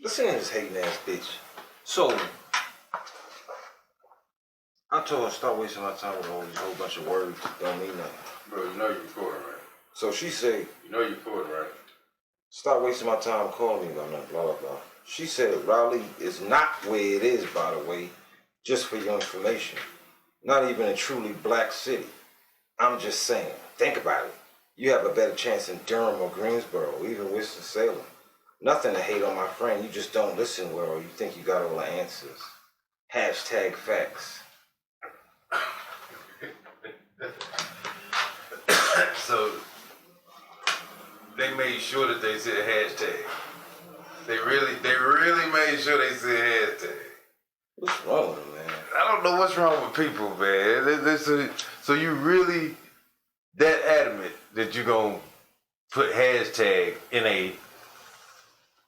Listen to this hating ass bitch. So, I told her stop wasting my time with all these whole bunch of words that don't mean nothing. Bro, you know you're recording, right? So she said, You know you're recording, right? stop wasting my time calling me about nothing, blah, blah, blah. She said, Raleigh is not where it is, by the way, just for your information. Not even a truly black city. I'm just saying, think about it. You have a better chance in Durham or Greensboro, or even Winston-Salem. Nothing to hate on my friend, you just don't listen well, or you think you got all the answers. Hashtag facts. So, they made sure that they said hashtag. They really made sure they said hashtag. What's wrong with them, man? I don't know what's wrong with people, man. So you really that adamant that you're gonna put hashtag in a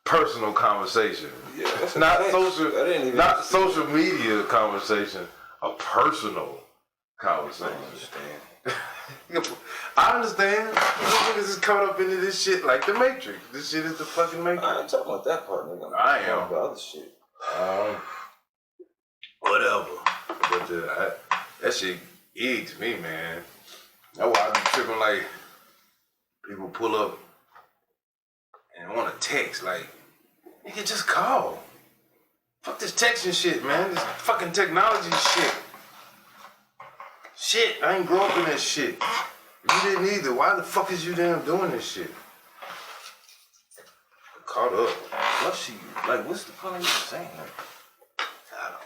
personal conversation? Yeah, that's not a social, I didn't even not social media conversation, a personal conversation. I understand. I understand. These niggas is caught up into this shit like the Matrix. This shit is the fucking Matrix. I ain't talking about that part, nigga. I I'm am. talking about other shit. Whatever. But that shit eggs me, man. That's why I be tripping like people pull up and want to text. Like, nigga, just call. Fuck this texting shit, man. This fucking technology shit. Shit, I ain't grow up in that shit. You didn't either. Why the fuck is you damn doing this shit? Caught up. What's she, like, what's the point of you saying that? I don't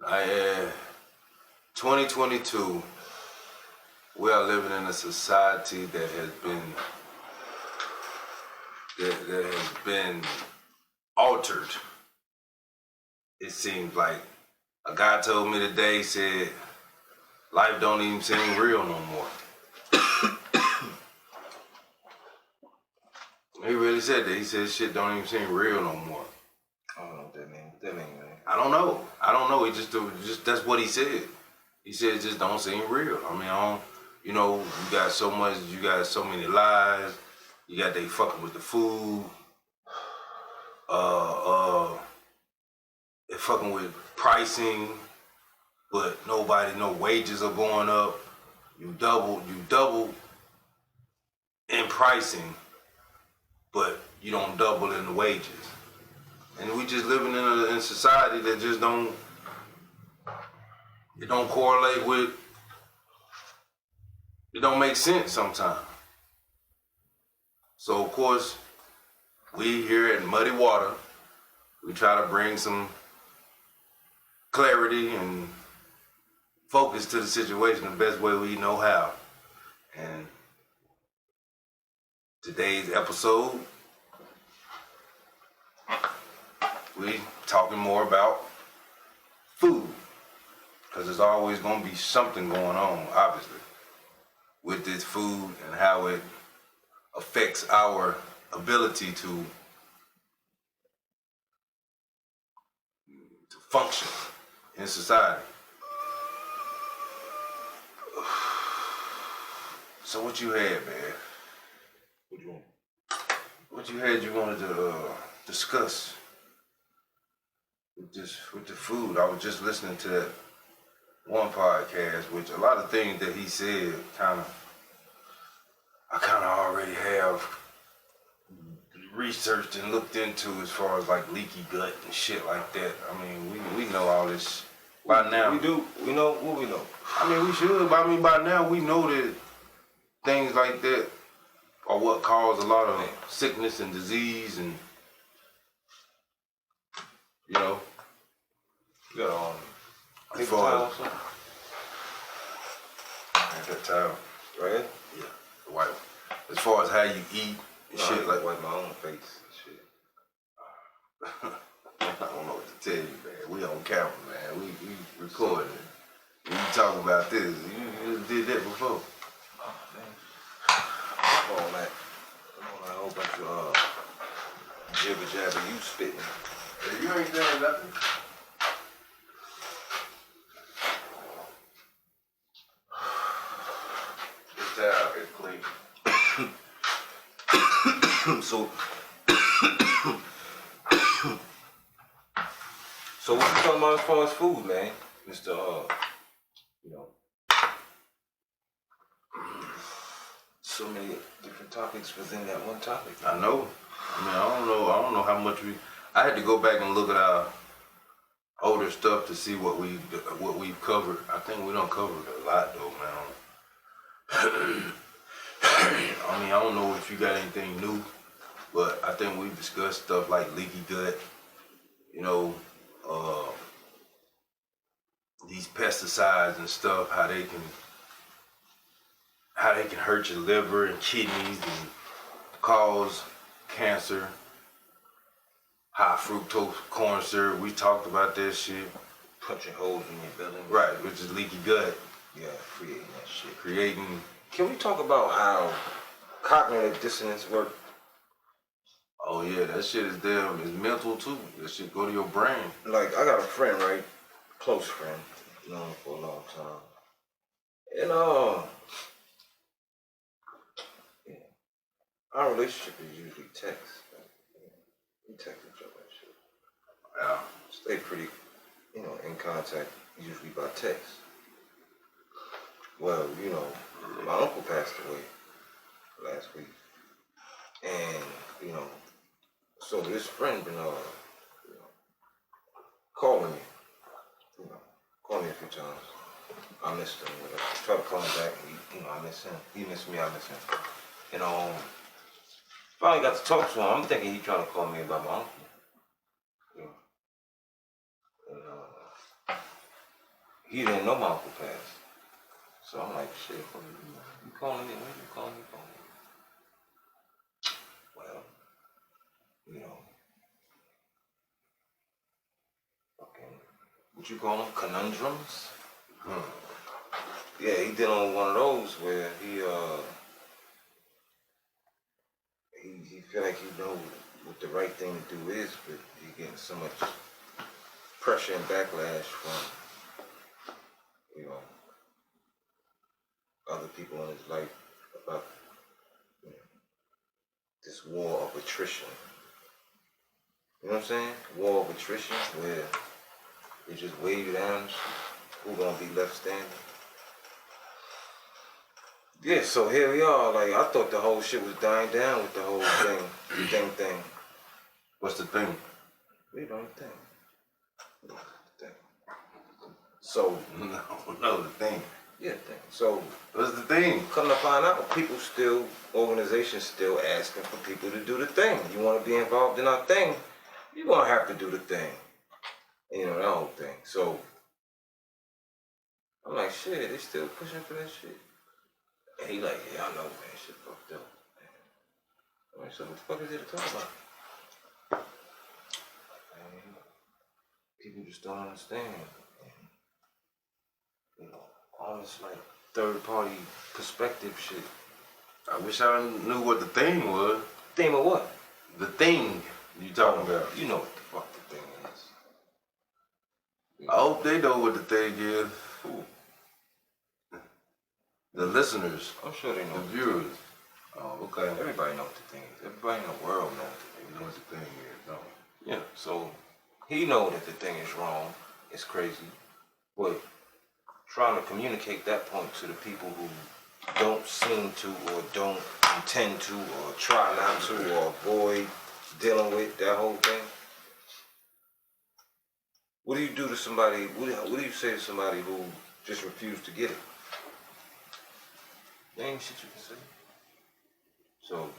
know. I 2022, we are living in a society that has been altered. It seems like a guy told me today, said life don't even seem real no more. He really said that. He said shit don't even seem real no more. I don't know what that means. That mean, man. I don't know. He just that's what he said. He said it just don't seem real. I mean, you know, you got so many lies. You got they fucking with the food. They fucking with pricing, but no wages are going up. You double in pricing, but you don't double in the wages. And we just living in a society that just don't correlate with, it don't make sense sometimes. So of course, we here at Muddy Water, we try to bring some clarity and focus to the situation the best way we know how. And today's episode, we talking more about food, because there's always going to be something going on, obviously, with this food and how it affects our ability to function in society. So what you had, man? What you had you wanted to discuss with the food? I was just listening to that one podcast, which a lot of things that he said I kind of already have researched and looked into, as far as like leaky gut and shit like that. I mean, we know all this by now. We do. We know what we know. I mean, we should, but I mean, by now we know that things like that are what cause a lot of sickness and disease, and you know. You got As far as that time, right? yeah, the white one. As far as how you eat and shit, like wipe my own face and shit. I don't know what to tell you, man. We on camera, man. We recording. When you talk about this, you did that before. Oh, man. All that. A whole bunch of jibber jabber you spitting. Hey, you ain't saying nothing. So, so what you talking about as far as food, man, Mister? You know, so many different topics within that one topic. I know. I mean, I don't know how much we. I had to go back and look at our older stuff to see what we've covered. I think we don't cover a lot though, man. I mean, I don't know if you got anything new, but I think we discussed stuff like leaky gut, you know, these pesticides and stuff, how they can hurt your liver and kidneys and cause cancer. High fructose corn syrup, we talked about that shit. Punching holes in your belly. Right, which is leaky gut. Yeah, creating that shit. Creating. Can we talk about how cognitive dissonance work? Oh yeah, that shit is damn, it's mental too. That shit go to your brain. Like, I got a friend, right? Close friend. Known him for a long time. And, yeah, our relationship is usually text. We text each other and shit. Yeah. Stay pretty, in contact, usually by text. Well, my uncle passed away last week. And, so this friend been, calling me. Called me a few times. I missed him. I tried to call him back. I miss him. He missed me. I miss him. And finally got to talk to him. I'm thinking he trying to call me about my uncle. And, he didn't know my uncle passed. So I'm like, shit, what you calling me? When you calling me for? Well, fucking, what you call them? Conundrums? Yeah, he dealing with one of those where he feel like he know what the right thing to do is, but he getting so much pressure and backlash from, other people in his life about this war of attrition. You know what I'm saying? War of attrition, where they just weigh you down, who gonna be left standing. Yeah, so here we are. Like, I thought the whole shit was dying down with the whole thing. What's the thing? We don't think. So No, the thing. yeah, thing. So What's the thing? come to find out, organizations still asking for people to do the thing. You want to be involved in our thing, you're gonna have to do the thing. That whole thing. So I'm like, shit, they still pushing for that shit. And he like, yeah, I know, man, shit fucked up. I'm like, so what the fuck is there to talk about? And people just don't understand. All this like third party perspective shit. I wish I knew what the thing was. Theme of what? The thing you talking about. You know what the fuck the thing is. I hope they know what the thing is. Who? The listeners, I'm sure they know. the viewers. Oh, okay. Everybody knows what the thing is. Everybody in the world knows You know what the thing is, no. Yeah, so he know that the thing is wrong. It's crazy. But trying to communicate that point to the people who don't seem to or don't intend to or try not to or avoid dealing with that whole thing. What do you do to somebody, what do you say to somebody who just refused to get it? There ain't shit you can say. So,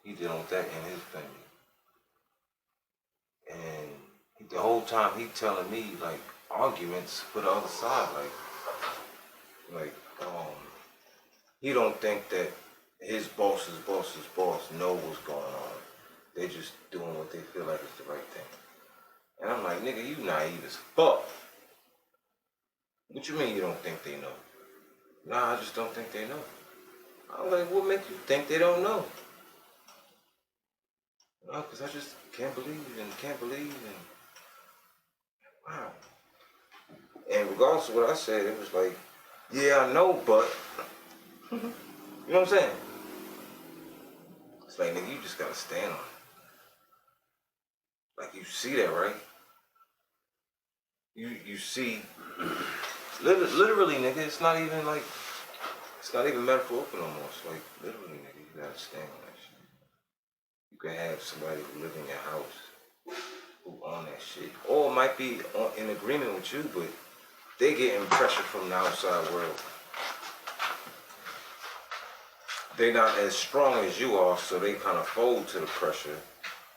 he dealing with that in his family. And the whole time he telling me, like, arguments for the other side, he don't think that his boss's boss know what's going on. They just doing what they feel like is the right thing. And I'm like, nigga, you naive as fuck. What you mean you don't think they know? Nah, I just don't think they know. I'm like, what makes you think they don't know? No, because I just can't believe and wow. And regardless of what I said, it was like, yeah, I know, but, you know what I'm saying? It's like, nigga, you just gotta stand on it. Like, you see that, right? You see, literally, nigga, it's not even metaphorical no more. It's like, literally, nigga, you gotta stand on that shit. You can have somebody who live in your house who on that shit. Or might be in agreement with you, but they getting pressure from the outside world. They not as strong as you are, so they kind of fold to the pressure.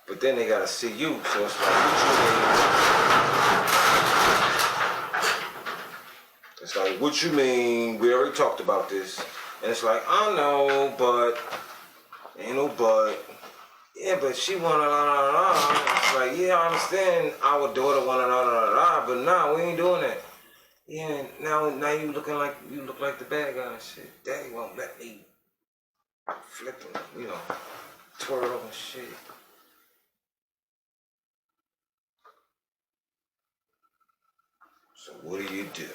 But then they gotta see you, so it's like, what you mean? It's like, what you mean? We already talked about this. And it's like, I know, but, ain't no but. Yeah, but she wanna la. It's like, yeah, I understand our daughter wanna la, but nah, we ain't doing that. Yeah, now you look like the bad guy and shit. Daddy won't let me flip him, twirl and shit. So what do you do?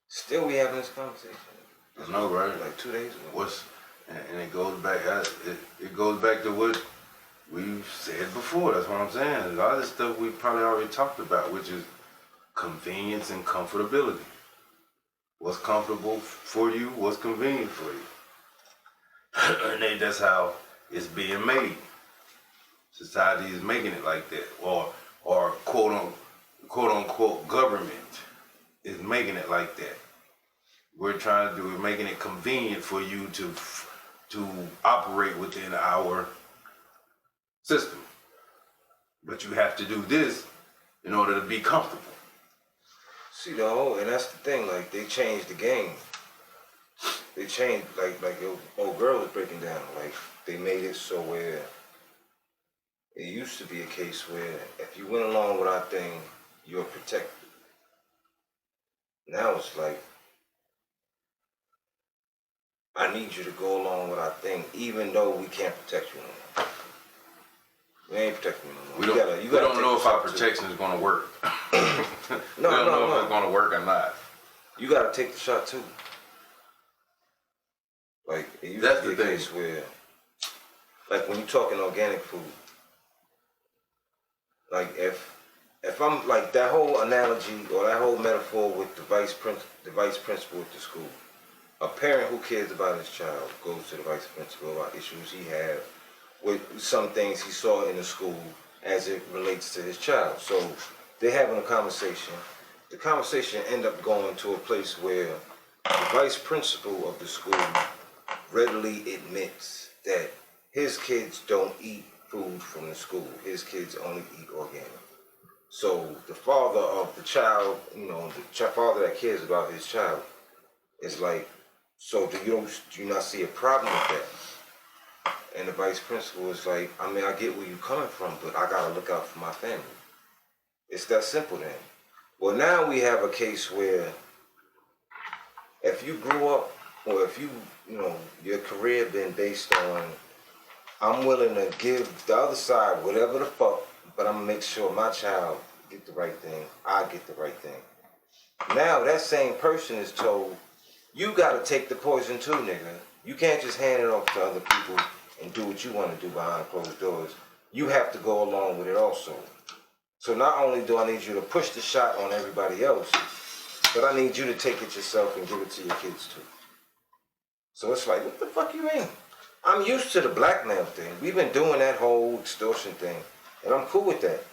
Still we having this conversation. I know, right? Like 2 days ago. And it goes back. It goes back to what we've said before. That's what I'm saying. A lot of this stuff we probably already talked about, which is convenience and comfortability. What's comfortable for you? What's convenient for you? And then that's how it's being made. Society is making it like that, or quote unquote government is making it like that. We're making it convenient for you to operate within our system. But you have to do this in order to be comfortable. See, and that's the thing, like, they changed the game. They changed, like your old girl was breaking down, like, they made it so where it used to be a case where if you went along with our thing, you're protected. Now it's like, I need you to go along with our thing, even though we can't protect you no more. We ain't protecting you no more. We don't know if our protection is going to work. We don't know if it's going to work or not. You got to take the shot too. Like, it used to be a case where, like, when you're talking organic food, like, if I'm, like, that whole analogy or that whole metaphor with the vice principal at the school, a parent who cares about his child goes to the vice principal about issues he has with some things he saw in the school as it relates to his child. So they're having a conversation. The conversation end up going to a place where the vice principal of the school readily admits that his kids don't eat food from the school. His kids only eat organic. So the father of the child, the father that cares about his child is like, so do you not see a problem with that? And the vice principal is like, I mean, I get where you're coming from, but I gotta look out for my family. It's that simple then. Well, now we have a case where if you grew up, or if your career been based on, I'm willing to give the other side whatever the fuck, but I'm gonna make sure my child get the right thing, I get the right thing. Now that same person is told, you gotta take the poison too, nigga. You can't just hand it off to other people and do what you want to do behind closed doors. You have to go along with it also. So not only do I need you to push the shot on everybody else, but I need you to take it yourself and give it to your kids too. So it's like, what the fuck you mean? I'm used to the blackmail thing. We've been doing that whole extortion thing, and I'm cool with that.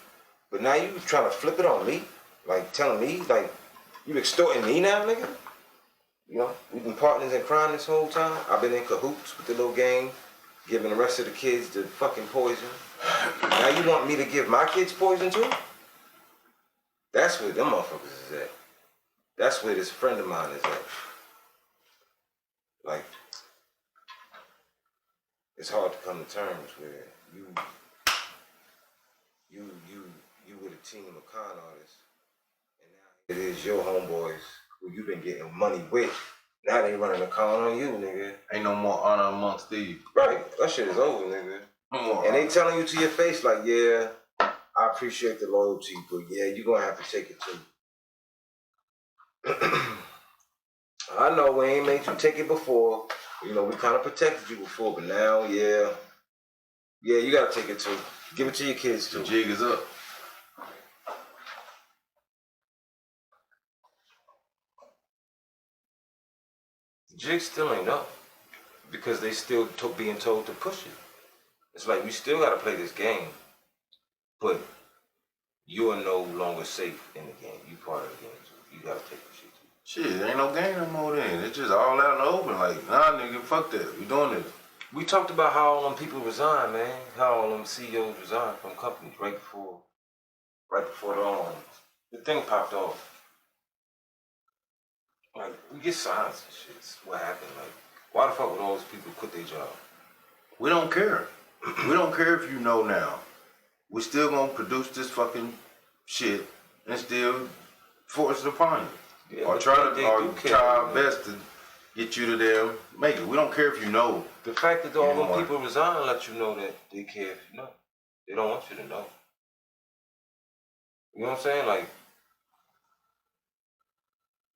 But now you trying to flip it on me? Like telling me, like, you extorting me now, nigga? We've been partners in crime this whole time. I've been in cahoots with the little gang, giving the rest of the kids the fucking poison. Now you want me to give my kids poison too? That's where them motherfuckers is at. That's where this friend of mine is at. Like, it's hard to come to terms where you with a team of con artists, and now it is your homeboys who you've been getting money with. Now they running a con on you, nigga. Ain't no more honor amongst thieves. Right, that shit is over, nigga. And they telling you to your face like, yeah, I appreciate the loyalty, but yeah, you're gonna have to take it too. I know we ain't made you take it before, You know, we kind of protected you before, but now, yeah, you gotta take it too. Give it to your kids The too. jig is up. The jig still ain't up because they still being told to push it. It's like we still gotta play this game, but you are no longer safe in the game. You part of the game too. You gotta take the shit too. Shit, ain't no game no more then. It's just all out in the open. Like, nah, nigga, fuck that. We doing this. We talked about how all them people resign, man. How all them CEOs resign from companies right before the thing popped off. Like, we get signs and shit. It's what happened. Like, why the fuck would all those people quit their job? We don't care. We don't care if you know now. We still gonna produce this fucking shit and still force it upon you. Yeah, or but try they to, do or care, try our man. best to get you to them. Make it. We don't care if you know. The fact that all them Anymore. people resign let you know that they care if you know. They don't want you to know. You know what I'm saying? Like,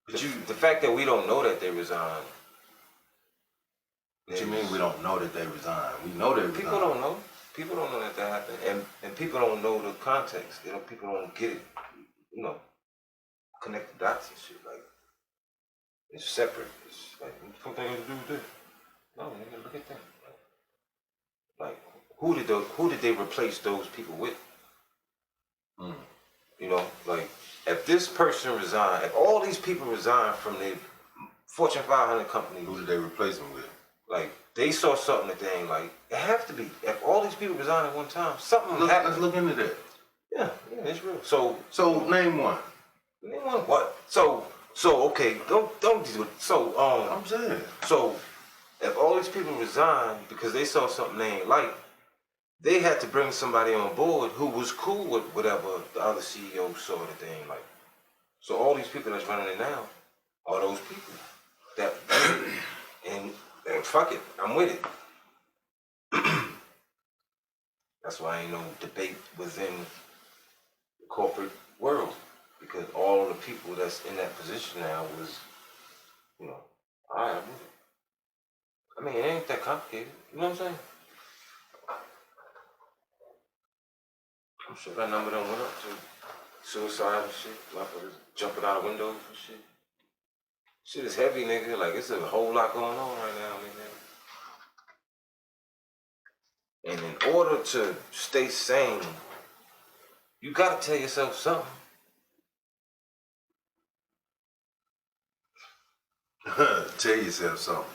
But the fact that we don't know that they resign. What you mean we don't know that they resign? We know they resign. People don't know. People don't know that happened, and people don't know the context. People don't get it. You know, connect the dots and shit. Like, it's separate. It's like, what the fuck they gonna do with this? No, nigga, look at that. Like, who did they replace those people with? You know, like, if this person resigned, if all these people resign from the Fortune 500 companies, Who did they replace them with? like, they saw something that they ain't like. It have to be. If all these people resign at one time, something happened. Let's look into that. Yeah, it's real. So name one. what? So okay, don't do it. So I'm saying. so if all these people resign because they saw something they ain't like, they had to bring somebody on board who was cool with whatever the other CEOs saw that they ain't like. So all these people that's running it now are those people that and fuck it, I'm with it. That's why ain't no debate within the corporate world, because all of the people that's in that position now was, you know, all right, I'm with it. I mean, it ain't that complicated. You know what I'm saying? I'm sure that number done went up to suicide and shit. Motherfuckers jumping out of windows and shit. Shit is heavy, nigga. Like, it's a whole lot going on right now, nigga. And in order to stay sane, you gotta tell yourself something. Tell yourself something.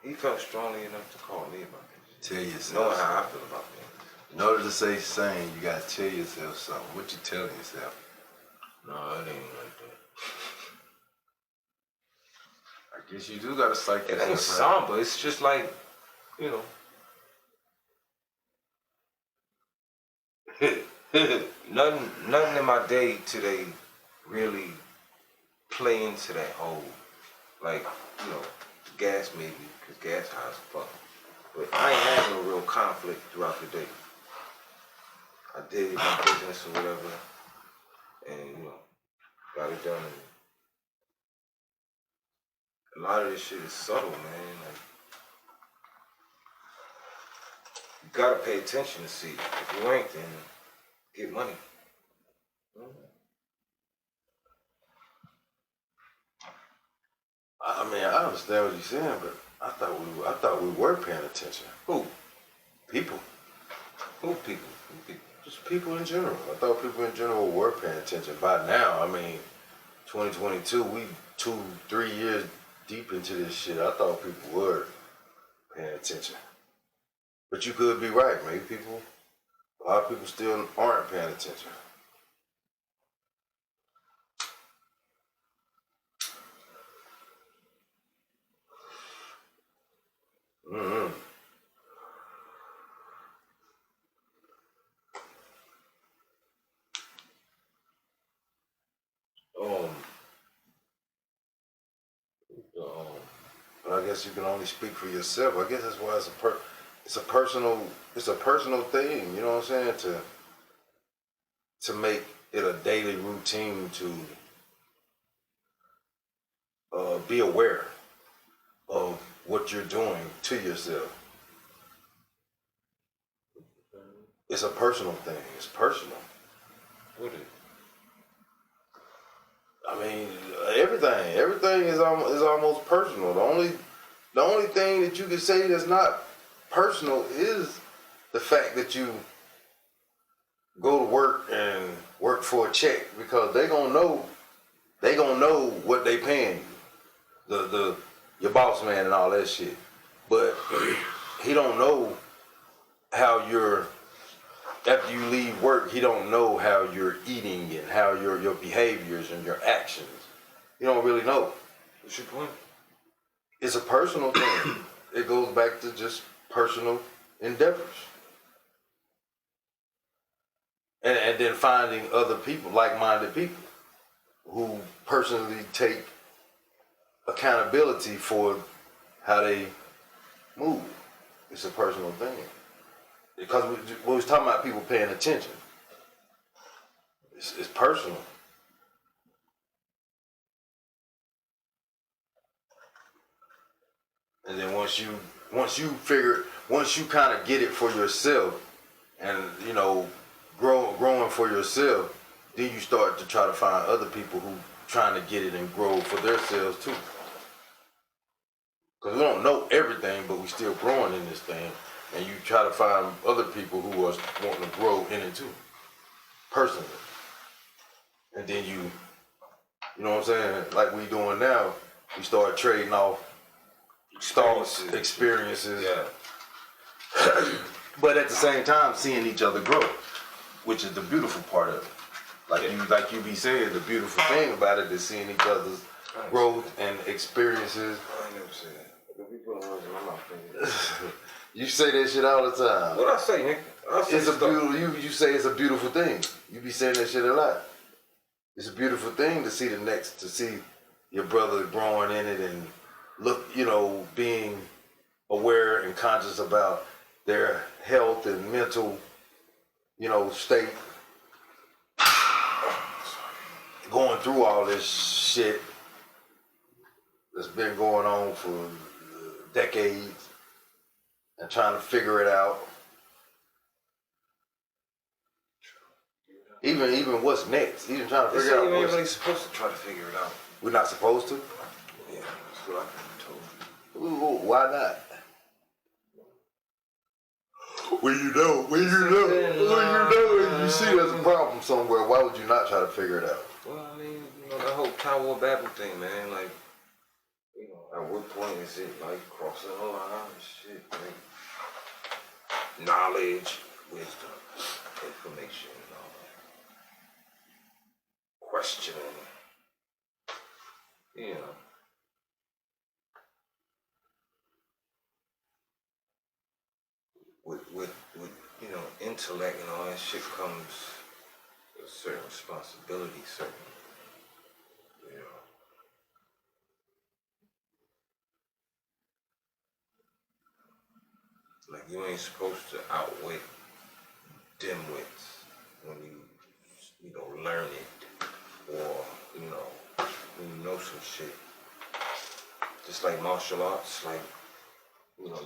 He felt strongly enough to call me about this. Tell yourself Knowing something. how I feel about things. In order to stay sane, you gotta tell yourself something. What you telling yourself? No, it ain't like that. I guess you do gotta psych It yourself ain't out. somber. It's just like, you know. nothing in my day today really play into that whole, like, you know, gas maybe, because gas high as fuck. But I ain't had no real conflict throughout the day. I did my business or whatever, and, you know, got it done. And a lot of this shit is subtle, man. Like, you gotta pay attention to see. If you ain't, then get money. I mean, I understand what you're saying, but I thought we were paying attention. Who? People. Who people? Who people? Just people in general. I thought people in general were paying attention. By now, I mean, 2022, we 2-3 years deep into this shit. I thought people were paying attention. But you could be right. Maybe a lot of people still aren't paying attention. Mm-hmm. But I guess you can only speak for yourself. I guess that's why it's a personal thing. You know what I'm saying? To make it a daily routine to be aware of what you're doing to yourself. It's a personal thing. It's personal. What is it? I mean, everything is almost personal. The only thing that you can say that's not personal is the fact that you go to work and work for a check, because they gonna know what they paying you, your boss man and all that shit. But he don't know how you're, after you leave work, he don't know how you're eating and how your behaviors and your actions. You don't really know. What's your point? It's a personal thing. It goes back to just personal endeavors. And then finding other people, like-minded people, who personally take accountability for how they move. It's a personal thing. Because we was talking about people paying attention. It's personal. And then once you kind of get it for yourself, and you know, growing for yourself, then you start to try to find other people who trying to get it and grow for themselves too. Because we don't know everything, but we still growing in this thing, and you try to find other people who are wanting to grow in it too, personally. And then you know what I'm saying? Like we doing now, we start trading off thoughts, experiences. Yeah. But at the same time, seeing each other grow, which is the beautiful part of it. Like you be saying, the beautiful thing about it is seeing each other's growth and experiences. I ain't never said that. Don't be putting words in my mouth, nigga. You say that shit all the time. What I say, nigga? I say It's a stuff. beautiful. You say it's a beautiful thing. You be saying that shit a lot. It's a beautiful thing to see your brother growing in it and being aware and conscious about their health and mental, state. Going through all this shit that's been going on for decades and trying to figure it out. Even what's next. Even trying to They figure say out you ain't what's... really supposed to try to figure it out. We're not supposed to? Yeah, that's what I've been told. Ooh, why not? When you know, and you see there's a problem somewhere, why would you not try to figure it out? Well, I mean, the whole Tower of Babel thing, man, like, at what point is it, like, crossing the line and shit, man? Knowledge, wisdom, information, and all that. Questioning, with intellect and all that shit comes a certain responsibility, like you ain't supposed to outwit dimwits when you learn it, or when you know some shit. Just like martial arts, like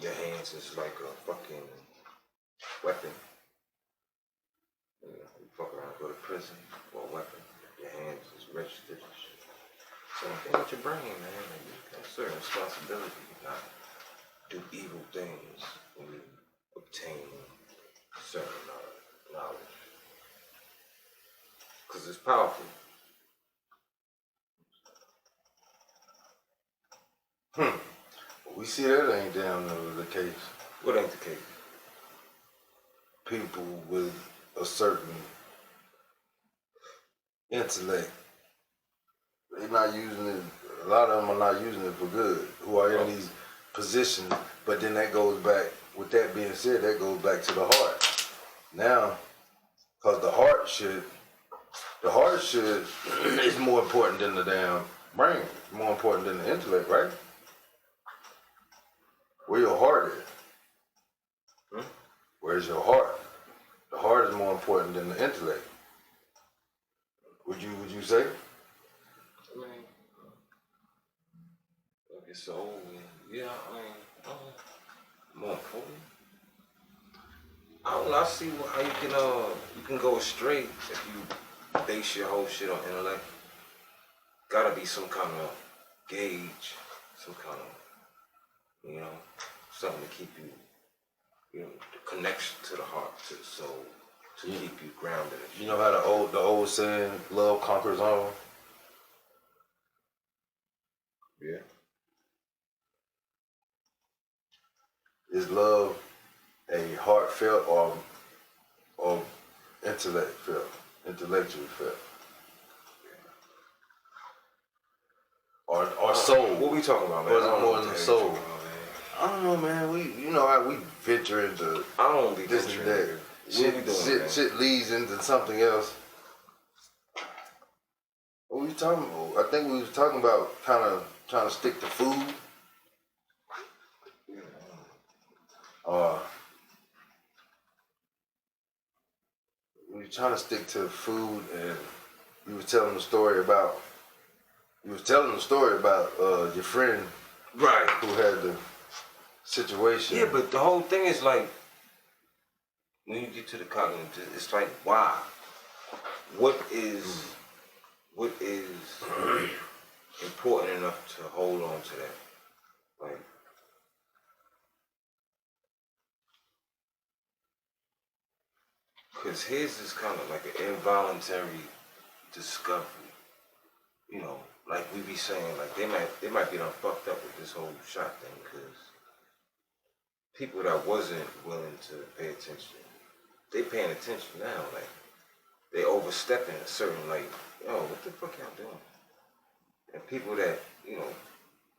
your hands is like a fucking weapon. You fuck around, go to prison for a weapon. Your hands is registered and shit. Same thing with your brain, man. Like, you got a certain responsibility to not do evil things when you obtain certain knowledge. Because it's powerful. We see that ain't down the case. What ain't the case? People with a certain intellect, they're not using it. A lot of them are not using it for good, who are in these positions. But then that goes back, with that being said, that goes back to the heart. Now, because the heart should is more important than the damn brain, more important than the intellect, right? Where your heart is. Where's your heart? The heart is more important than the intellect. Would you say? I mean, It's old. Yeah, I mean, more important. I don't know. I see how you can go astray if you base your whole shit on intellect. Gotta be some kind of gauge, some kind of, something to keep you, the connection to the heart, to the soul, to keep you grounded. You know how the old saying, love conquers all? Yeah. Is love a heartfelt or intellectual felt? Or soul? What we talking about, man? Or is I it don't more know than what the the soul? hell you talking about, man. I don't know, man. We venture into I don't be this and venturing, that. nigga. What we doing, man? Shit leads into something else. What we talking about? I think we was talking about kind of trying to stick to food. We were trying to stick to food, and you was telling the story about your friend, Right. who had the situation. Yeah, but the whole thing is like, when you get to the cognitive, it's like, why? What is important enough to hold on to that? Like, because his is kind of like an involuntary discovery. Like we be saying, like they might be done fucked up with this whole shot thing, because people that wasn't willing to pay attention, they paying attention now. Like they overstepping a certain, like, yo, what the fuck y'all doing? And people that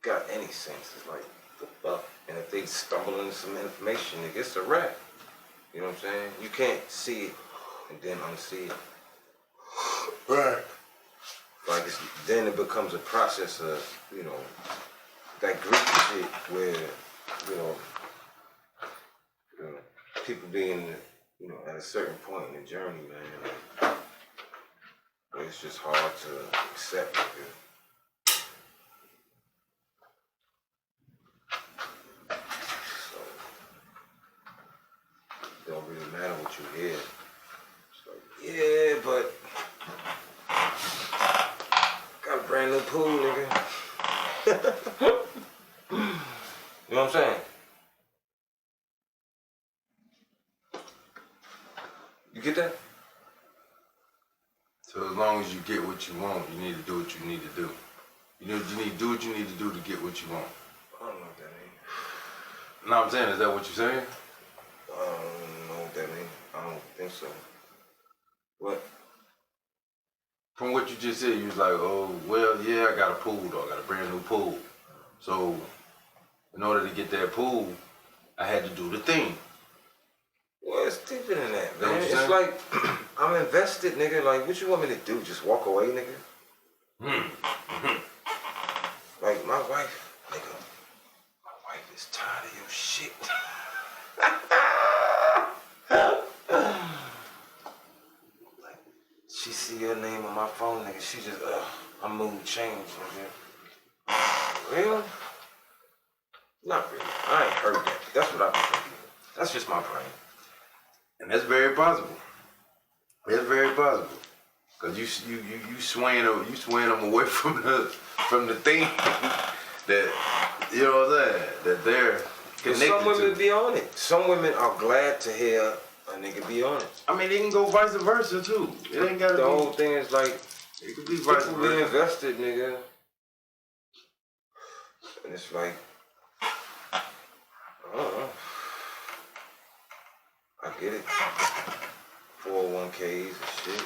got any sense is like, what the fuck? And if they stumble into some information, it gets a wrap. You know what I'm saying? You can't see it and then unsee it. Right. Like then it becomes a process of, that Greek shit where, you know, people being, at a certain point in the journey, man, like, where it's just hard to accept, nigga. So it don't really matter what you hear. It's like, yeah, but got a brand new pool, nigga. You know what I'm saying? You get that? So as long as you get what you want, you need to do what you need to do. You need to do what you need to do to get what you want. I don't know what that means. No, I'm saying, is that what you're saying? I don't know what that means. I don't think so. What? From what you just said, you was like, oh, well, yeah, I got a pool, though. I got a brand new pool. So in order to get that pool, I had to do the thing. Well, it's deeper than that, Know man. what you're It's saying? like, I'm invested, nigga. Like, what you want me to do? Just walk away, nigga? Like, my wife, nigga, my wife is tired of your shit. Like, she see your name on my phone, nigga. She just, her mood changed, nigga. Real? Not really. I ain't heard that. That's what I've been thinking. That's just my brain. And that's very possible. That's very possible. Cause you swaying them away from the thing that, you know what I'm saying, that they're connected Some women to. be on it. Some women are glad to hear a nigga be on it. I mean, it can go vice versa too. It ain't gotta The be. whole thing is like, It could be vice people be versa. invested, nigga. And it's like, I don't know. I get it. 401ks and shit.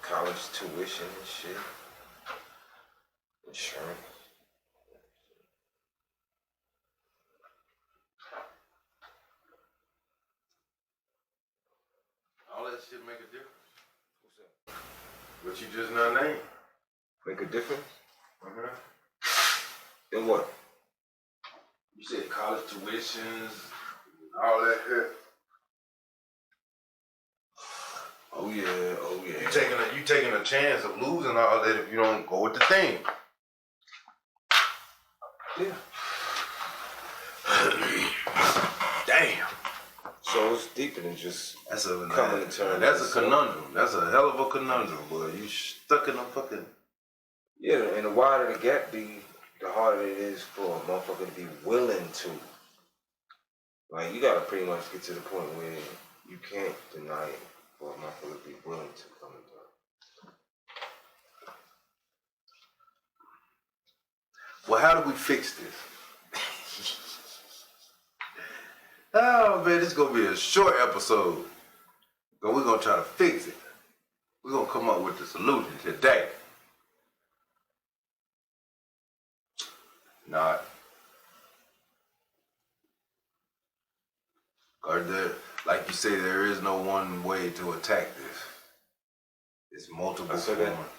College tuition and shit. Insurance. All that shit make a difference. What's that? What you just now named. Make a difference? Uh-huh. In what? You said college tuitions, all that shit. Oh yeah. You taking a chance of losing all that if you don't go with the thing. Yeah. Damn. So it's deeper than just That's a coming to terms. That's a conundrum. That's a hell of a conundrum, boy. You stuck in a fucking. Yeah, and the wider the gap be, the harder it is for a motherfucker to be willing to. Like, you gotta pretty much get to the point where you can't deny it for a motherfucker to be willing to come and do it. Well, how do we fix this? Oh man, this is gonna be a short episode. But we're gonna try to fix it. We're gonna come up with the solution today. Not. Or there, like you say, there is no one way to attack this. It's multiple I said that. forms.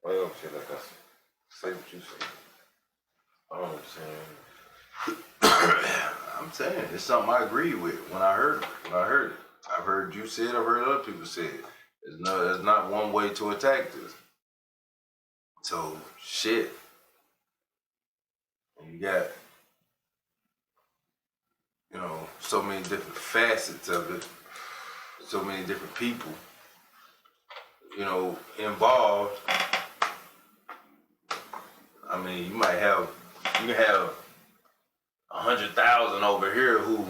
Well, shit, like I say what you say. I don't understand. I'm saying it's something I agree with when I heard it. I've heard you say it. I've heard other people say it. There's not one way to attack this. So shit. And you got, so many different facets of it. So many different people, involved. I mean, you can have 100,000 over here who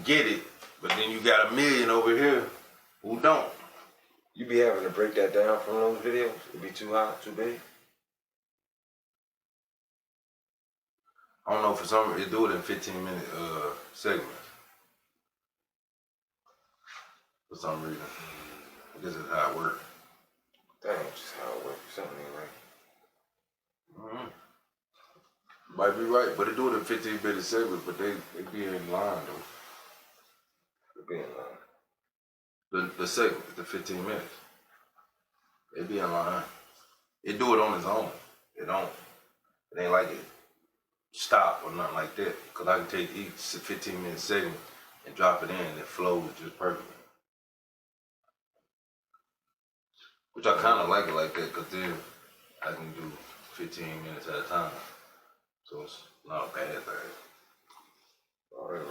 get it, but then you got 1 million over here who don't. You be having to break that down from those videos? It be too high, too big? I don't know, for some reason, they do it in 15-minute segments. For some reason. This is how it works. That ain't just how it works. Something ain't right. Mm-hmm. Might be right, but they do it in 15-minute segments, but they be in line though. They be in line. The segment, the 15 minutes. They be in line. It do it on its own. It ain't like it stop or nothing like that. Cause I can take each 15-minute segment and drop it in and it flows just perfectly. Which I kinda like it like that, cause then I can do 15 minutes at a time. So it's not a bad thing. Alright.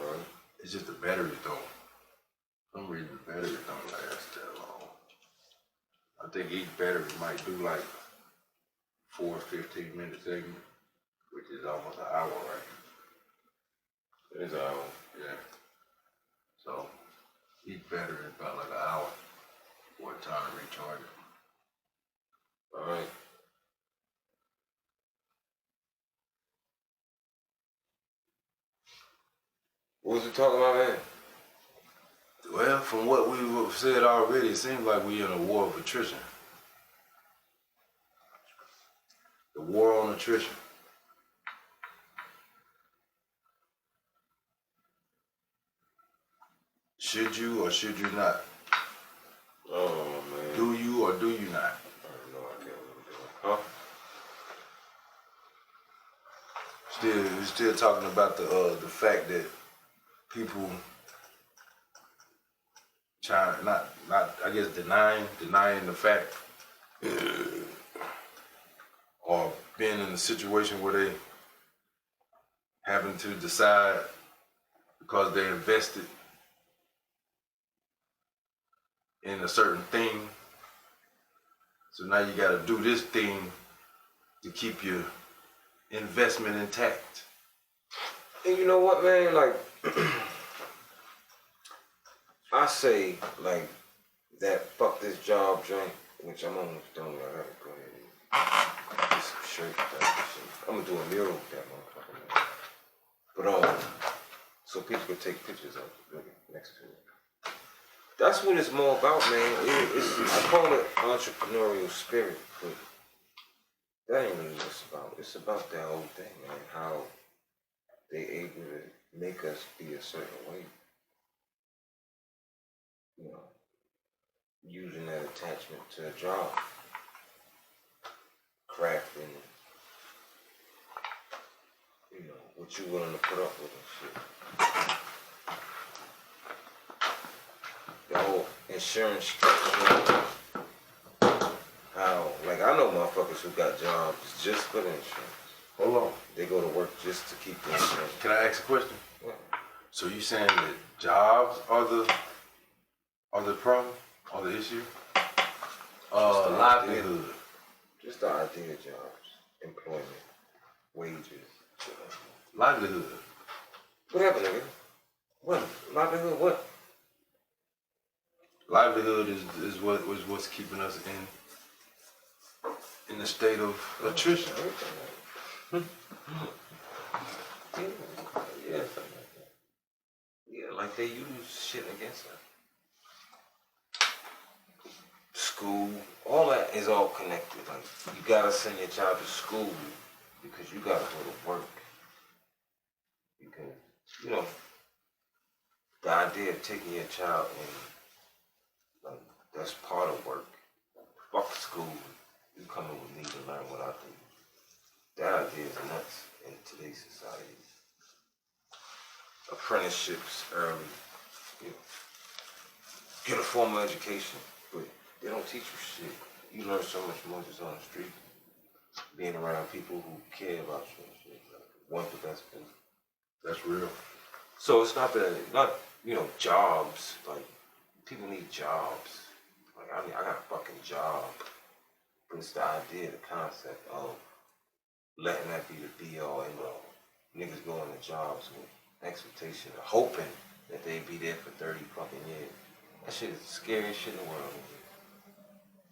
It's just the batteries don't. For some reason the batteries don't last that long. I think each battery might do like 4 15-minute segments, which is almost an hour, right? It is an hour. Yeah. So each battery is about like an hour for the time to recharge it. Alright. What was we talking about, man? Well, from what we've said already, it seems like we're in a war of attrition. The war on attrition. Should you or should you not? Oh, man. Do you or do you not? I have no idea what I'm doing. Huh? We're still talking about the fact that people trying not I guess denying the fact or being in a situation where they having to decide because they invested in a certain thing. So now you gotta do this thing to keep your investment intact. And you know what, man? Like, I say, like, that fuck this job joint, which I'm almost done with. I gotta go ahead and get some shirt type of shit. I'm gonna do a mural with that motherfucker, man. But, so people could take pictures of it next to it. That's what it's more about, man. I call it entrepreneurial spirit, but that ain't really what it's about. It's about that whole thing, man. How they able to make us be a certain way. Using that attachment to a job. Crafting, what you willing to put up with and shit. The whole insurance structure. How, like, I know motherfuckers who got jobs just for the insurance. Hold on. They go to work just to keep them sane. Can I ask a question? Yeah. So you saying that jobs are the problem, or the issue? Livelihood. Just the idea of jobs, employment, wages, shit like that. Livelihood. What happened, nigga? What? Livelihood, what? Livelihood is what's keeping us in the state of attrition. Yeah, yeah, something like that. Yeah, like they use shit against us. School, all that is all connected. Like, you gotta send your child to school because you gotta go to work. Because, you know, the idea of taking your child in, like, that's part of work. Fuck school. You coming with me to learn what I do. That idea is nuts in today's society. Apprenticeships early. You know, get a formal education, but they don't teach you shit. You learn so much more just on the street, being around people who care about you and shit. Like, want the best for you. That's real. So it's not jobs. Like, people need jobs. Like, I got a fucking job. But it's the idea, the concept of letting that be the be all and all. Niggas go into jobs with expectation of hoping that they be there for 30 fucking years. That shit is the scariest shit in the world, nigga.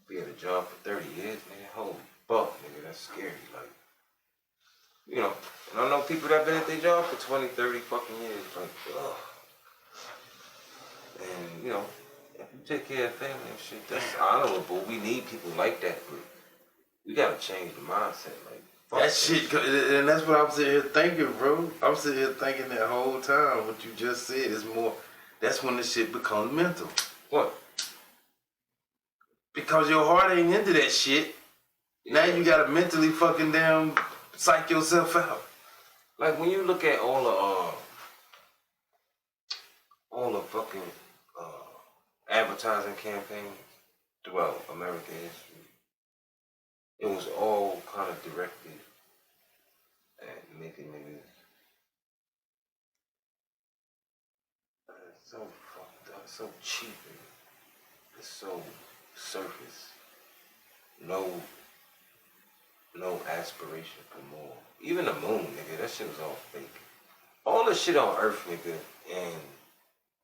Be at a job for 30 years, nigga. Holy fuck, nigga, that's scary. Like, you know, and I know people that been at their job for 20, 30 fucking years. Like, ugh. And, you know, if you take care of family and shit, that's honorable. We need people like that, but we gotta change the mindset. Like, fuck that shit, and that's what I'm sitting here thinking, bro. I'm sitting here thinking that whole time. What you just said is more. That's when the shit becomes mental. What? Because your heart ain't into that shit. Now you gotta mentally fucking damn psych yourself out. Like, when you look at all the fucking advertising campaigns throughout American history, it was all kind of directed at making niggas so fucked up, so cheap, and it's so surface. No aspiration for more. Even the moon, nigga, that shit was all fake. All the shit on Earth, nigga, and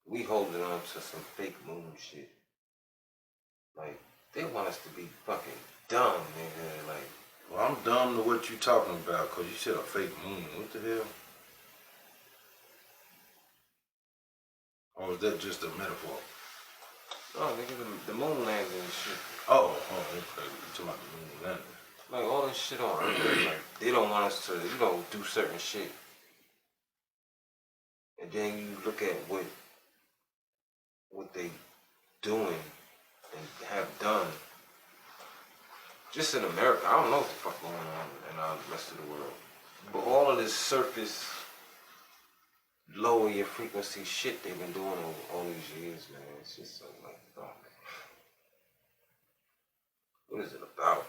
we holding on to some fake moon shit. Like, they want us to be fucking dumb, nigga. Like, Well, I'm dumb to what you talking about, cause you said a fake moon. What the hell? Or is that just a metaphor? oh, nigga, the moon landing and shit. Oh, okay. You talking about the moon landing? Like, all this shit on Earth, like, they don't want us to, do certain shit. And then you look at what they doing and have done. Just in America, I don't know what the fuck going on in the rest of the world. But all of this surface, lower your frequency shit they've been doing over all these years, man. It's just so like, fuck. What is it about?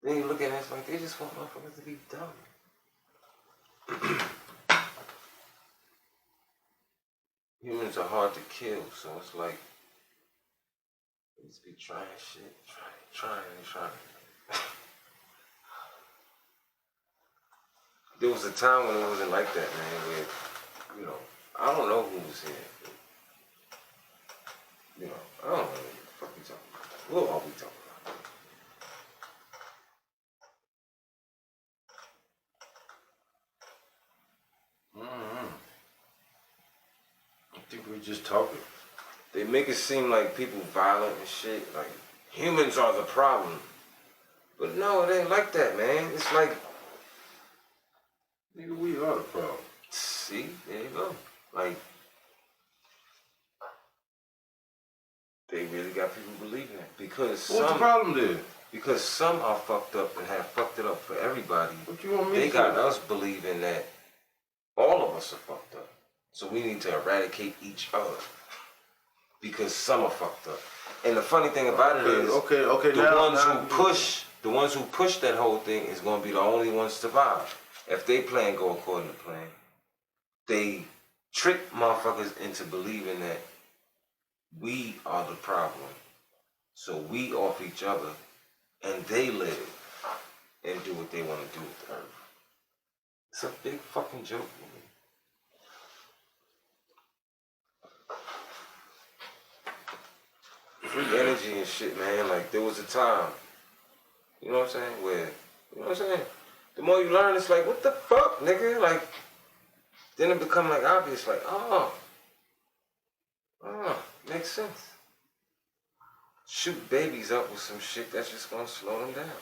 Then you look at it, it's like they just want motherfuckers to be dumb. Humans are hard to kill, so it's like they just be trying shit, trying. There was a time when it wasn't like that, man, where, I don't know who was here. I don't know what the fuck we talking about. What are we talking about? I think we're just talking. They make it seem like people violent and shit, like humans are the problem. But no, it ain't like that, man. It's like, Nigga, we are the problem. see, there you go. Like, they really got people believing that. Because What's the problem then? Because some are fucked up and have fucked it up for everybody. What you want me They to got say? us believing that all of us are fucked up. So we need to eradicate each other. Because some are fucked up. And the funny thing about it is, Okay. the ones who push the ones who push that whole thing is gonna be the only ones to survive. If they plan go according to plan, they trick motherfuckers into believing that we are the problem. So we off each other and they live and do what they want to do with the earth. It's a big fucking joke, man. Free energy and shit, man. Like, there was a time, you know what I'm saying, where, you know what I'm saying? The more you learn, it's like, what the fuck, nigga? Like, then it become like obvious, like, makes sense. Shoot babies up with some shit that's just gonna slow them down.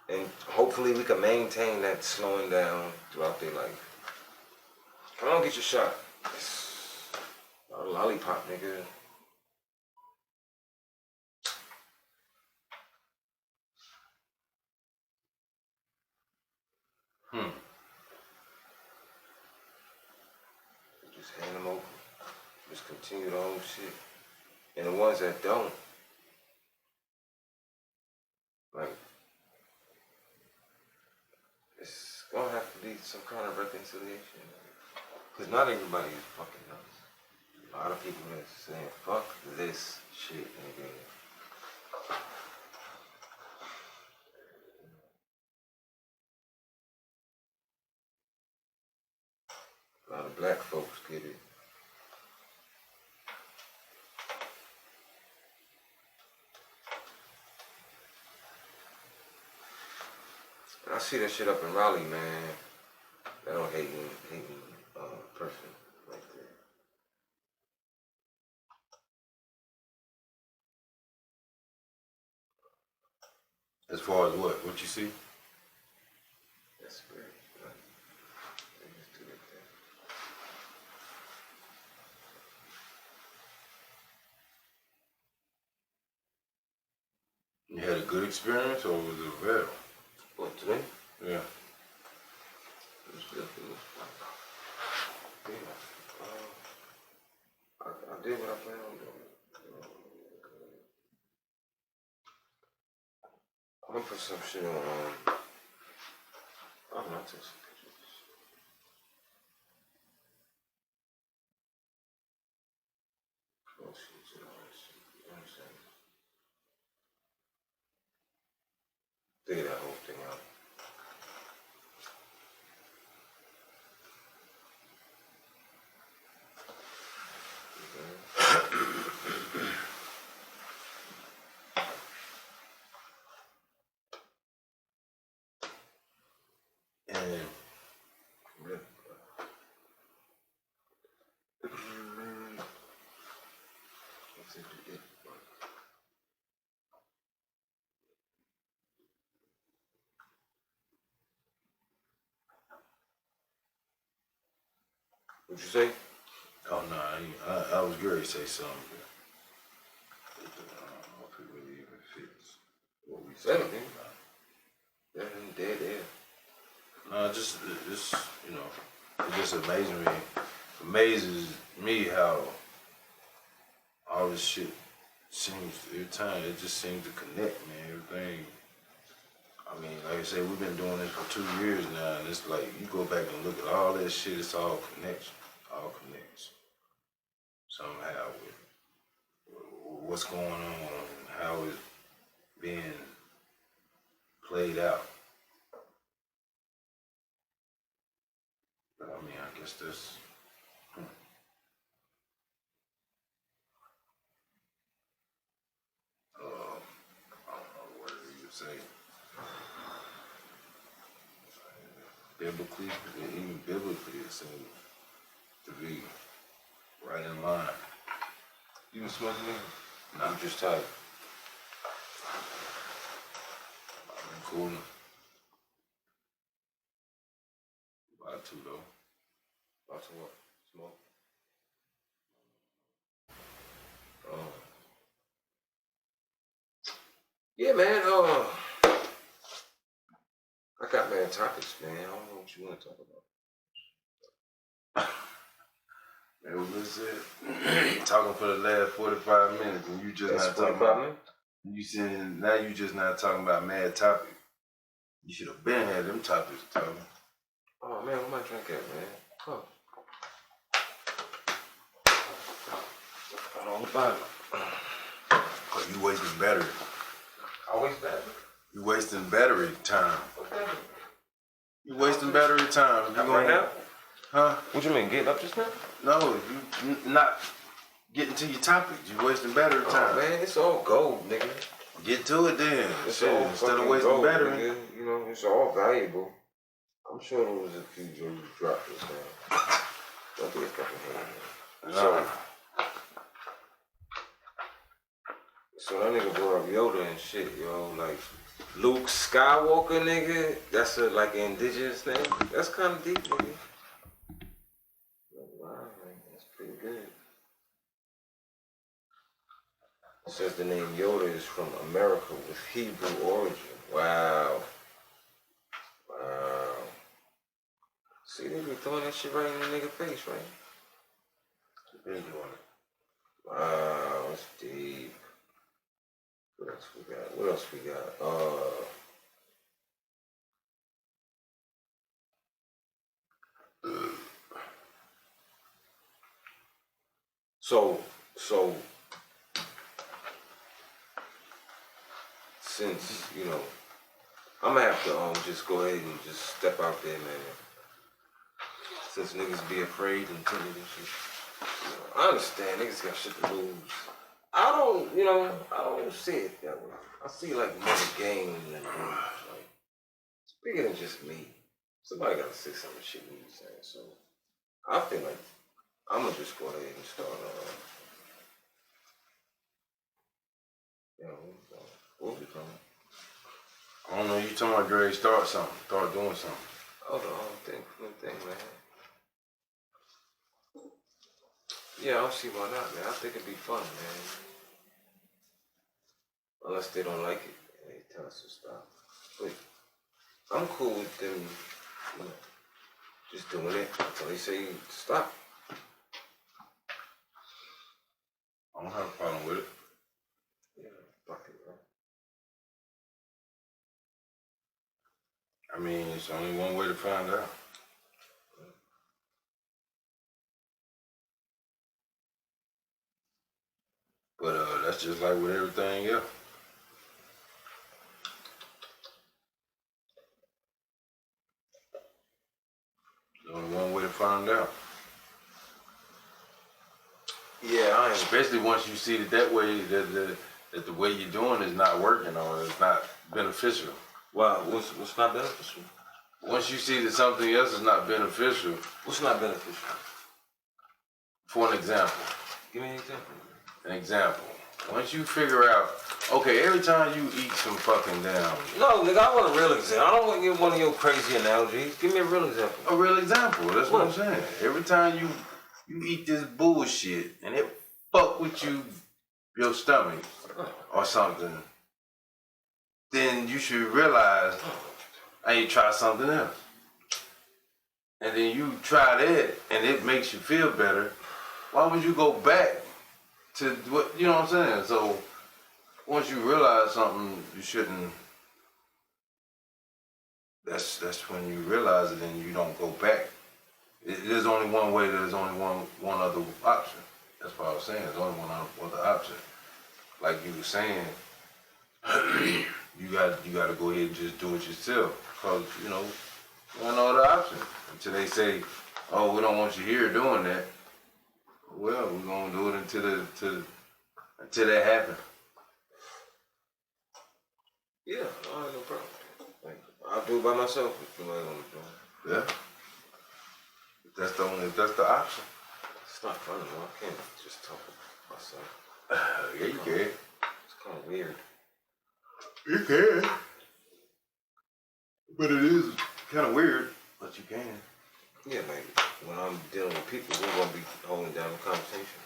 And hopefully we can maintain that slowing down throughout their life. Come on, get your shot. A lollipop, nigga. Just hand them over. Just continue the whole shit. And the ones that don't, like, it's gonna have to be some kind of reconciliation. Because not everybody is fucking nuts. A lot of people are saying, fuck this shit, nigga. A lot of black folks get it. And I see that shit up in Raleigh, man. That don't hating person like that. As far as what you see? That's great. They just do that thing. You had a good experience or was it bad? What, today? Yeah. It was good. Yeah. I did what I planned on doing. I'm gonna put some shit on. I'm not taking some pictures. Oh shit, you know that shit. You know what I'm saying? Figure that whole thing out. And What'd you say? oh no, I was going to say something. But I don't know if it really even fits what we Say it, talking nigga. about. Yeah, dead air. No, just you know, it just amazes me how all this shit seems every time it just seems to connect, man. Everything. I mean, like I said, we've been doing this for 2 years now, and it's like you go back and look at all that shit. It's all connection, all connects somehow with what's going on and how it's being played out. But I mean, I guess that's. I don't know what you would say. Biblically, even biblically, it seems to be right in line. You been smoking, nigga? Nah. You just tired. I've been cooling. About to though. About to what? Smoke? Yeah, man. I got man topics, man. I don't know what you want to talk about. That was it. Talking for the last 45 minutes, and you just That's not talking 45 about. minutes? You saying now you just not talking about mad topic. You should have been had them topics, Tommy. Oh man, what am I drinking, man? Huh. I don't buy it. Oh, you wasting battery. I waste battery? You wasting battery time. What battery? You wasting battery time. You Right now? Huh? What you mean, getting up just now? No, you not getting to your topics. You wasting battery time. Oh man, it's all gold, nigga. Get to it then. It's Shit, all instead of fucking wasting gold, battery. nigga. You know, it's all valuable. I'm sure there was a few jewels dropped this man. Don't be a fucking hater, man. So that nigga brought up Yoda and shit, yo. Like Luke Skywalker, nigga. That's a like indigenous name. That's kind of deep, nigga. Wow, man, that's pretty good. It says the name Yoda is from America with Hebrew origin. Wow. Wow. See, they be throwing that shit right in the nigga face, right? Been doing it. Wow, that's deep. What else we got? What else we got? So since, you know, I'm gonna have to just go ahead and just step out there, man. Since niggas be afraid and timid and shit. You know, I understand niggas got shit to lose. I don't see it that way. I see like more gain than lose. Like, it's bigger than just me. Somebody gotta say some of the shit we be saying. So I feel like I'm gonna just go ahead and start what we coming? I don't know, you talking about Dre, start something. Start doing something. Oh, the whole thing, man. Yeah, I don't see why not, man. I think it'd be fun, man. Unless they don't like it and they tell us to stop. But I'm cool with them, you know, just doing it until they say stop. I don't have a problem with it. Yeah, fuck it, man. I mean, it's only one way to find out. But that's just like with everything else. There's only one way to find out. Yeah, I ain't. Especially once you see it that way, that the way you're doing is not working or it's not beneficial. Wow, what's not beneficial? Once you see that something else is not beneficial, What's not beneficial? for an example, Give me an example. once you figure out, okay, every time you eat some fucking damn. No, nigga, I want a real example. I don't want to get one of your crazy analogies. Give me a real example. A real example, that's what I'm saying. Every time you eat this bullshit and it fuck with your stomach or something, then you should realize I need to try something else. And then you try that and it makes you feel better. Why would you go back to what, you know what I'm saying? So once you realize something you shouldn't, that's when you realize it and you don't go back. There's only one way, there's only one other option. That's what I was saying, there's only one other option. Like you were saying, you got to go ahead and just do it yourself. Because, you know, there's no other option. Until they say, oh, we don't want you here doing that. Well, we're going to do it until that happens. Yeah, I have no problem. Like, I'll do it by myself if you ain't gonna do it. Yeah. That's the option. It's not funny, though. I can't just talk about myself. Yeah, you can. It's kind of weird. You can. But it is kind of weird, but you can. Yeah, like when I'm dealing with people, we're gonna be holding down the conversation.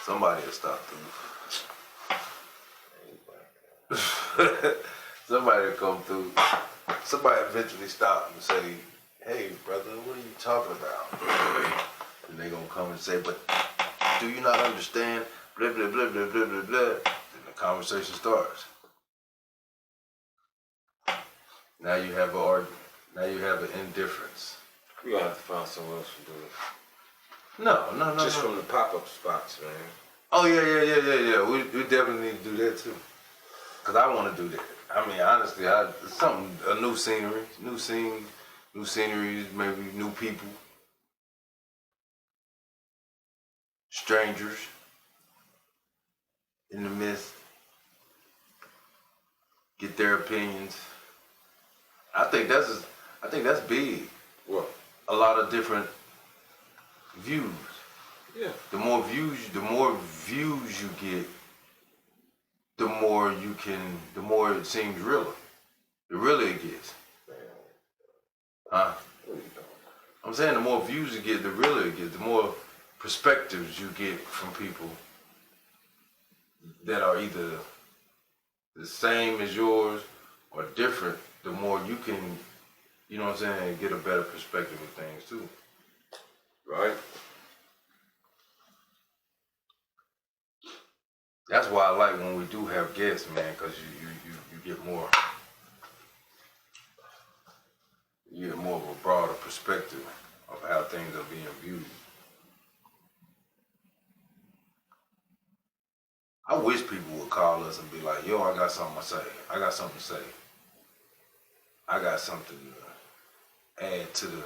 Somebody will stop through. Somebody will come through. Somebody eventually stop and say, hey, brother, what are you talking about? and they gonna come and say, but do you not understand? Blah blah blah blah blah blah blah. Then the conversation starts. Now you have an indifference. We gotta have to find someone else to do it. No. Just from the pop-up spots, man. Oh yeah. We definitely need to do that too. Cause I want to do that. I mean, honestly, a new scenery, new sceneries, maybe new people, strangers in the midst, get their opinions. I think that's big. What? A lot of different views. Yeah. The more views you get, the more it seems realer. The realer it gets. Huh? What are you doing? I'm saying the more views you get, the realer it gets. The more perspectives you get from people that are either the same as yours or different, the more you can, you know what I'm saying, get a better perspective of things too. Right? That's why I like when we do have guests, man, because you get more of a broader perspective of how things are being viewed. I wish people would call us and be like, yo, I got something to say. I got something to say. I got something to add to the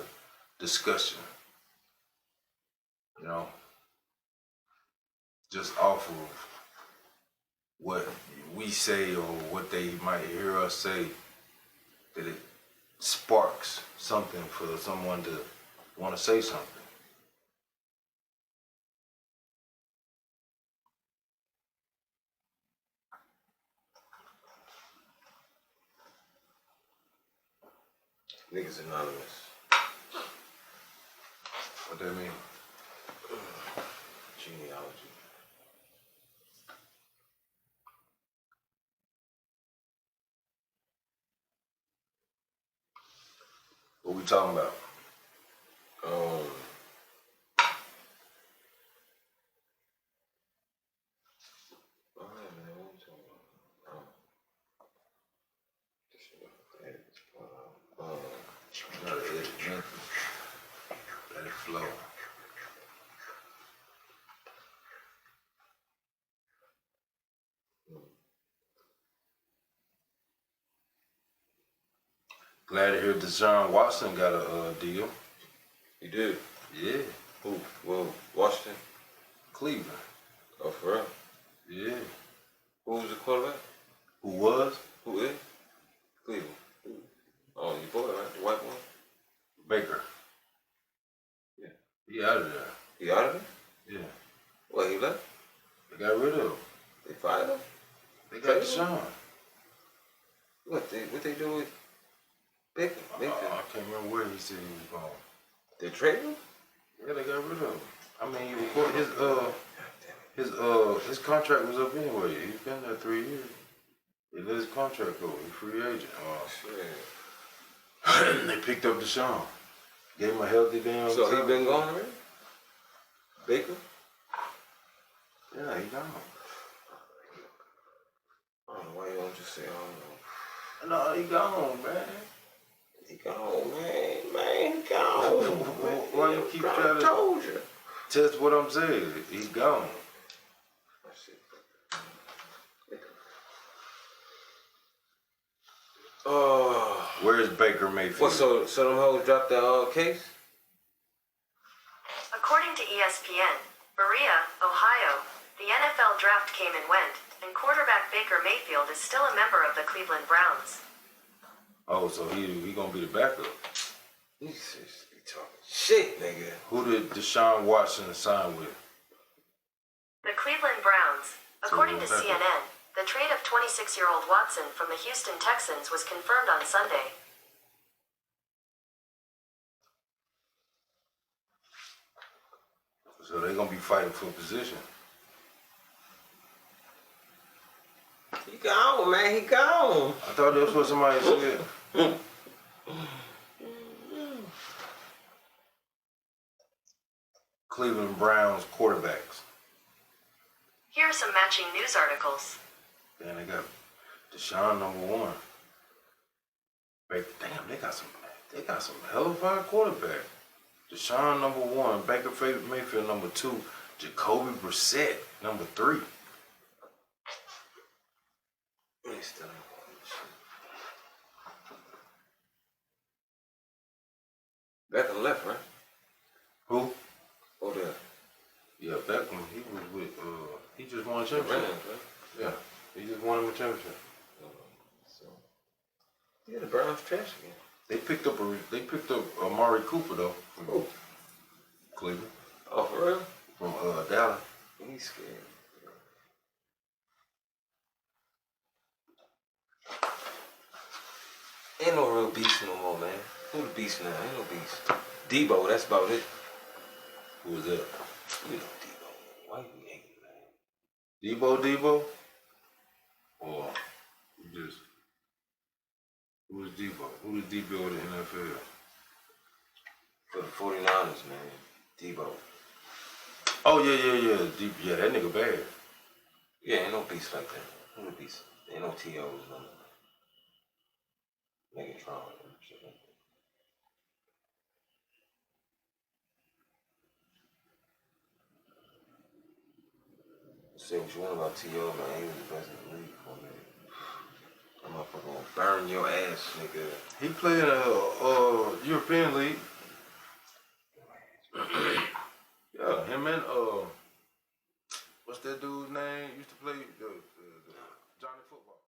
discussion. You know? Just off of what we say or what they might hear us say, that it sparks something for someone to want to say something. Niggas anonymous. What that mean? Genealogy. What we talking about? Oh man, what we talking about? This shit got edit this part out. Not an edit, nothing. Let it flow. Glad to hear Deshaun Watson got a deal. You did? Yeah. Who? Well, Washington? Cleveland. Oh, for real? Yeah. Who was the quarterback? Who was? Who is? Cleveland. Who? Oh, your boy, right? The white one? Baker. Yeah. He out of there. He out of there? Yeah. What, he left? They got rid of him. They fired him? They got Deshaun. What they do with Baker? I can't remember where he said he was going. They traded him? Yeah, they got rid of him. I mean, his contract was up anyway. He's been there 3 years. He let his contract go. He's free agent. Shit. They picked up Deshaun. Gave him a healthy damn. So he been gone already? Baker? Yeah, he gone. I don't know why you don't just say, I don't know. No, he gone, man. He gone, man. Man, he gone. Why you keep trying to told you. test what I'm saying? He gone. Where's Baker Mayfield? What, so them hoes dropped that case? According to ESPN, Berea, Ohio, the NFL draft came and went, and quarterback Baker Mayfield is still a member of the Cleveland Browns. Oh, so he gonna be the backup. You just be talking shit, nigga. Who did Deshaun Watson sign with? The Cleveland Browns. According to CNN, the trade of 26-year-old Watson from the Houston Texans was confirmed on Sunday. So they're gonna be fighting for position. He gone, man. He gone. I thought that's what somebody said. Cleveland Browns quarterbacks. Here are some matching news articles. Then they got Deshaun #1. Damn, they got some hell of a quarterback. Deshaun #1, Baker Mayfield #2, Jacoby Brissett #3. They still ain't won this shit. Back and left, right? Who? Oh, there. Yeah, Beckham. He was with. He just won a The championship. Rams, right? Yeah, he just won him a championship. So, yeah, the Browns trash again. They picked up Amari Cooper though from Oh, Cleveland, oh, for real? from Dallas. He's scared. Ain't no real beast no more, man. Who the beast now? Ain't no beast. Debo, that's about it. Who was that? You know Debo. Why you hating, man? Debo? Or you just who is Debo? Who is Debo in the NFL? For the 49ers, man. Debo. Oh yeah. Yeah, that nigga bad. Yeah, ain't no beast like that. Who the beast? Ain't no TOs, no. Megatron and shit like that. Say what you want about T.O., man. He was the best in the league for me. That motherfucker gonna burn your ass, nigga. He played European League. Yeah, him and what's that dude's name? Used to play